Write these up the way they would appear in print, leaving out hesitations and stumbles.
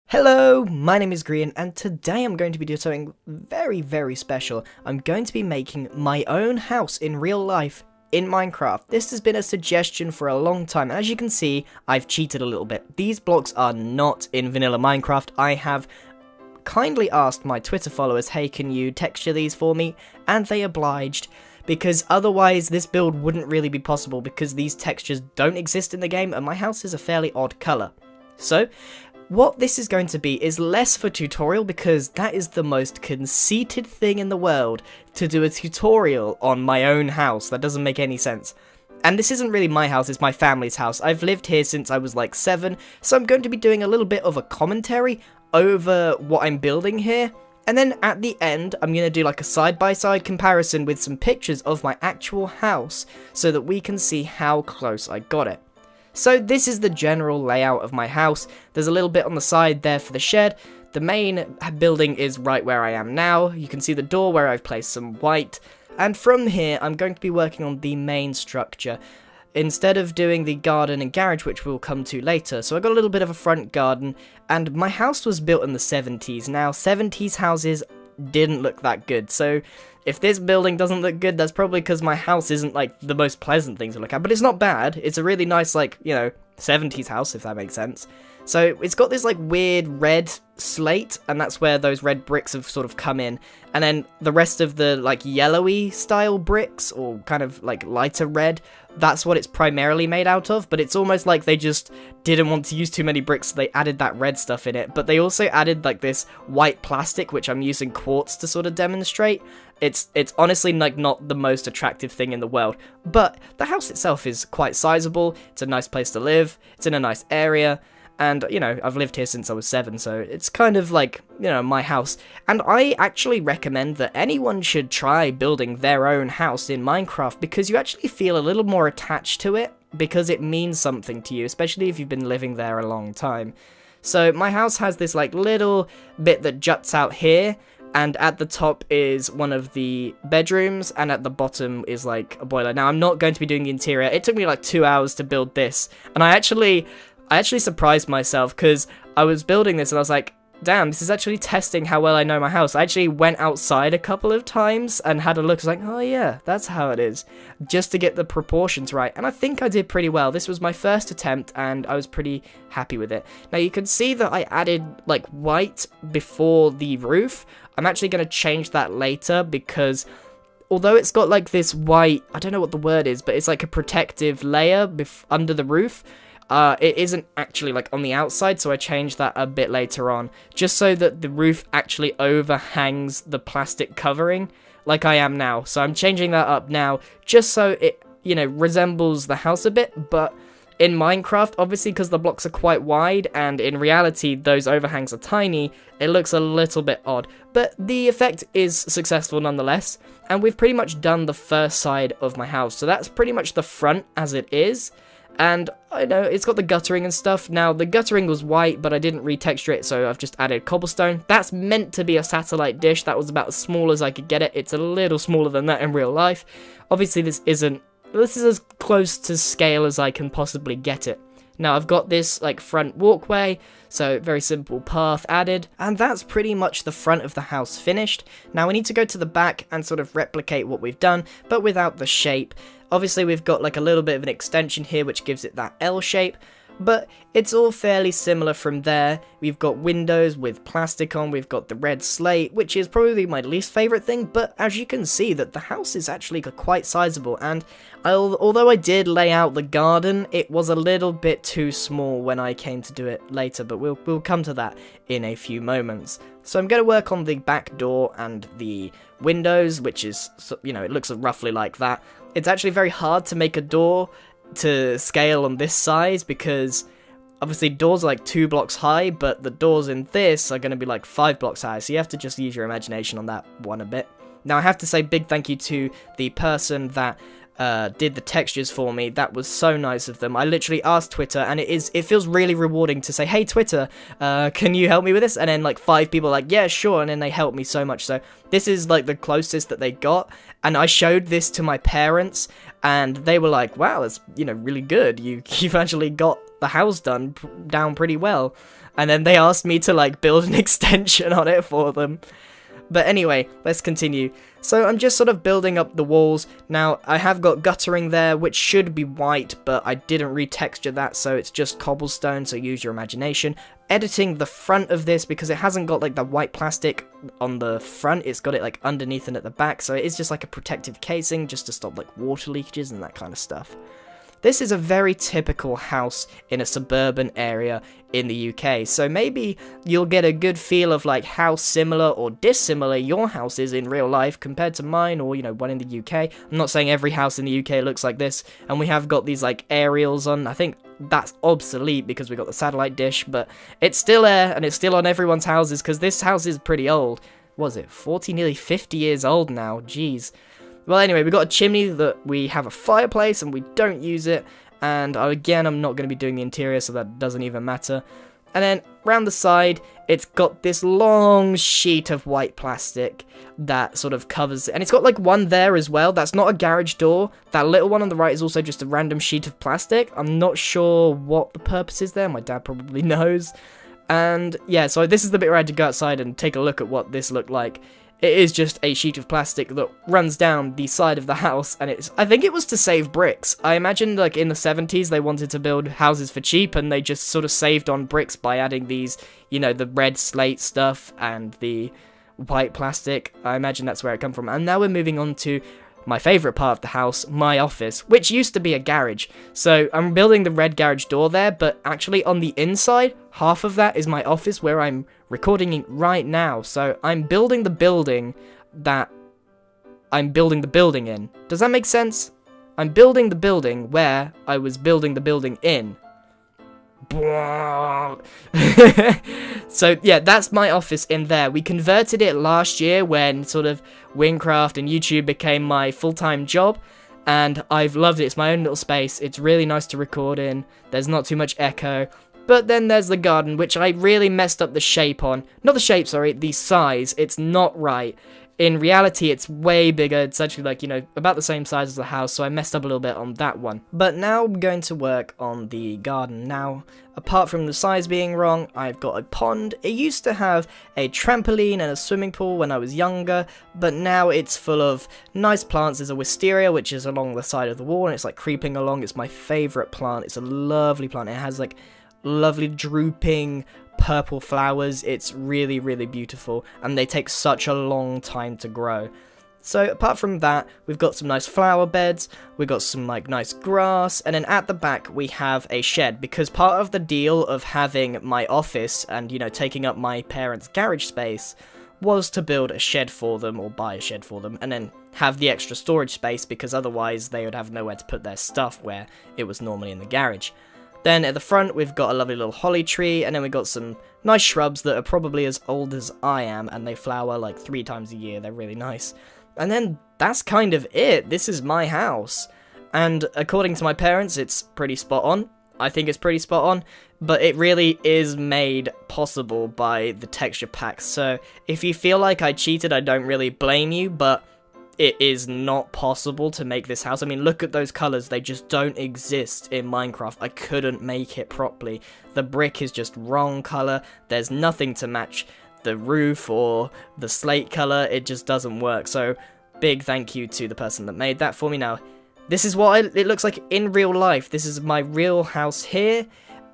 Hello, my name is Green, and today I'm going to be doing something very special. I'm going to be making my own house in real life in Minecraft. This has been a suggestion for a long time, and as you can see, I've cheated a little bit. These blocks are not in vanilla Minecraft. I have kindly asked my Twitter followers, hey, can you texture these for me? And they obliged, because otherwise this build wouldn't really be possible because these textures don't exist in the game, and my house is a fairly odd colour. So, what this is going to be is less for tutorial, because that is the most conceited thing in the world, to do a tutorial on my own house. That doesn't make any sense. And this isn't really my house, it's my family's house. I've lived here since I was like 7, so I'm going to be doing a little bit of a commentary over what I'm building here. And then at the end, I'm going to do like a side-by-side comparison with some pictures of my actual house, so that we can see how close I got it. So this is the general layout of my house. There's a little bit on the side there for the shed. The main building is right where I am now. You can see the door where I've placed some white. And from here, I'm going to be working on the main structure, instead of doing the garden and garage, which we'll come to later. So I got a little bit of a front garden, and my house was built in the 70s. Now, 70s houses didn't look that good, so if this building doesn't look good, that's probably because my house isn't like the most pleasant thing to look at, but it's not bad. It's a really nice, like, you know, 70s house, if that makes sense. So it's got this like weird red slate, and that's where those red bricks have sort of come in, and then the rest of the like yellowy style bricks, or kind of like lighter red, that's what it's primarily made out of. But it's almost like they just didn't want to use too many bricks, so they added that red stuff in it. But they also added like this white plastic, which I'm using quartz to sort of demonstrate. It's honestly like not the most attractive thing in the world, but the house itself is quite sizable. It's a nice place to live, it's in a nice area, and, you know, I've lived here since I was 7, so it's kind of like, you know, my house. And I actually recommend that anyone should try building their own house in Minecraft, because you actually feel a little more attached to it, because it means something to you, especially if you've been living there a long time. So my house has this like little bit that juts out here, and at the top is one of the bedrooms, and at the bottom is like a boiler. Now, I'm not going to be doing the interior. It took me like 2 hours to build this, and I actually surprised myself, because I was building this and I was like, damn, this is actually testing how well I know my house. I actually went outside a couple of times and had a look. I was like, oh yeah, that's how it is, just to get the proportions right. And I think I did pretty well. This was my first attempt, and I was pretty happy with it. Now, you can see that I added like white before the roof. I'm actually going to change that later, because although it's got like this white, I don't know what the word is, but it's like a protective layer under the roof. It isn't actually like on the outside, so I changed that a bit later on, just so that the roof actually overhangs the plastic covering like I am now. So I'm changing that up now, just so it, you know, resembles the house a bit. But in Minecraft, obviously, because the blocks are quite wide, and in reality those overhangs are tiny, it looks a little bit odd. But the effect is successful nonetheless, and we've pretty much done the first side of my house. So that's pretty much the front as it is. And I know it's got the guttering and stuff. Now, the guttering was white, but I didn't retexture it, so I've just added cobblestone. That's meant to be a satellite dish. That was about as small as I could get it. It's a little smaller than that in real life. Obviously, this is as close to scale as I can possibly get it. Now, I've got this like front walkway, so very simple path added, and that's pretty much the front of the house finished. Now we need to go to the back and sort of replicate what we've done, but without the shape. Obviously, we've got like a little bit of an extension here, which gives it that L shape, but it's all fairly similar from there. We've got windows with plastic on, we've got the red slate, which is probably my least favourite thing, but as you can see, that the house is actually quite sizable, and although I did lay out the garden, it was a little bit too small when I came to do it later, but we'll come to that in a few moments. So I'm going to work on the back door and the windows, which is, you know, it looks roughly like that. It's actually very hard to make a door to scale on this size, because obviously doors are like 2 blocks high, but the doors in this are going to be like 5 blocks high, so you have to just use your imagination on that one a bit. Now, I have to say big thank you to the person that did the textures for me. That was so nice of them. I literally asked Twitter, and it feels really rewarding to say, hey Twitter, can you help me with this? And then like 5 people are like, yeah, sure, and then they helped me so much. So this is like the closest that they got, and I showed this to my parents, and they were like, wow, that's, you know, really good. You've actually got the house down pretty well. and then they asked me to like build an extension on it for them. But anyway, let's continue. So I'm just sort of building up the walls. Now, I have got guttering there, which should be white, but I didn't retexture that, so it's just cobblestone, so use your imagination. Editing the front of this, because it hasn't got like the white plastic on the front, it's got it like underneath and at the back, so it is just like a protective casing, just to stop like water leakages and that kind of stuff. This is a very typical house in a suburban area in the UK, so maybe you'll get a good feel of like how similar or dissimilar your house is in real life compared to mine, or, you know, one in the UK. I'm not saying every house in the UK looks like this, and we have got these like aerials on. I think that's obsolete because we got the satellite dish, but it's still there, and it's still on everyone's houses because this house is pretty old. Was it 40, nearly 50 years old now? Jeez. Well, anyway, we got a chimney that we have a fireplace and we don't use it. And again, I'm not going to be doing the interior, so that doesn't even matter. And then around the side, it's got this long sheet of white plastic that sort of covers it. And it's got like one there as well. That's not a garage door. That little one on the right is also just a random sheet of plastic. I'm not sure what the purpose is there. My dad probably knows. And yeah, so this is the bit where I had to go outside and take a look at what this looked like. It is just a sheet of plastic that runs down the side of the house, and I think it was to save bricks. I imagine, like, in the 70s, they wanted to build houses for cheap, and they just sort of saved on bricks by adding these, you know, the red slate stuff and the white plastic. I imagine that's where it come from. And now we're moving on to my favourite part of the house, my office, which used to be a garage. So I'm building the red garage door there, but actually on the inside, half of that is my office where I'm recording it right now. So I'm building the building that I'm building the building in. Does that make sense? I'm building the building where I was building the building in. So yeah, that's my office in there. We converted it last year when sort of Wingcraft and YouTube became my full-time job, and I've loved it. It's my own little space. It's really nice to record in. There's not too much echo. But then there's the garden, which I really messed up the shape on. Not the shape, sorry, the size. It's not right. In reality, it's way bigger. It's actually like, you know, about the same size as the house, so I messed up a little bit on that one. But now I'm going to work on the garden. Now, apart from the size being wrong, I've got a pond. It used to have a trampoline and a swimming pool when I was younger, but now it's full of nice plants. There's a wisteria, which is along the side of the wall, and it's like creeping along. It's my favourite plant. It's a lovely plant. It has like lovely drooping purple flowers. It's really, really beautiful, and they take such a long time to grow. So apart from that, we've got some nice flower beds, we've got some like nice grass, and then at the back we have a shed, because part of the deal of having my office and, you know, taking up my parents' garage space was to build a shed for them, or buy a shed for them, and then have the extra storage space, because otherwise they would have nowhere to put their stuff where it was normally in the garage. Then at the front, we've got a lovely little holly tree, and then we've got some nice shrubs that are probably as old as I am, and they flower like 3 times a year. They're really nice. And then that's kind of it. This is my house. And according to my parents, it's pretty spot on. I think it's pretty spot on, but it really is made possible by the texture packs. So if you feel like I cheated, I don't really blame you, but it is not possible to make this house. I mean, look at those colors. They just don't exist in Minecraft. I couldn't make it properly. The brick is just wrong color. There's nothing to match the roof or the slate color. It just doesn't work. So big thank you to the person that made that for me. Now, this is what it looks like in real life. This is my real house here.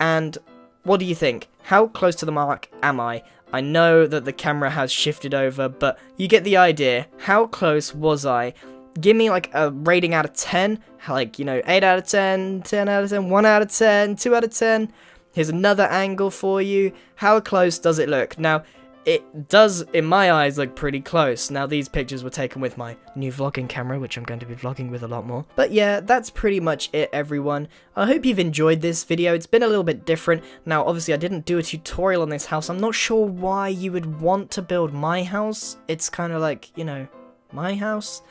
And what do you think? How close to the mark am I? I know that the camera has shifted over, but you get the idea. How close was I? Give me like a rating out of 10, like, you know, 8 out of 10, 10 out of 10, 1 out of 10, 2 out of 10. Here's another angle for you. How close does it look? Now, it does, in my eyes, look pretty close. Now, these pictures were taken with my new vlogging camera, which I'm going to be vlogging with a lot more. But yeah, that's pretty much it, everyone. I hope you've enjoyed this video. It's been a little bit different. Now, obviously, I didn't do a tutorial on this house. I'm not sure why you would want to build my house. It's kind of like, you know, my house.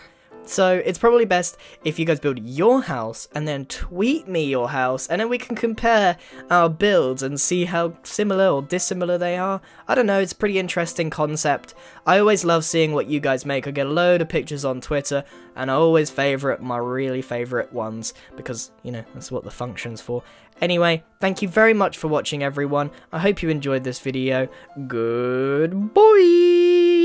So it's probably best if you guys build your house and then tweet me your house, and then we can compare our builds and see how similar or dissimilar they are. I don't know, it's a pretty interesting concept. I always love seeing what you guys make. I get a load of pictures on Twitter, and I always favourite my really favourite ones, because, you know, that's what the function's for. Anyway, thank you very much for watching, everyone. I hope you enjoyed this video. Goodbye!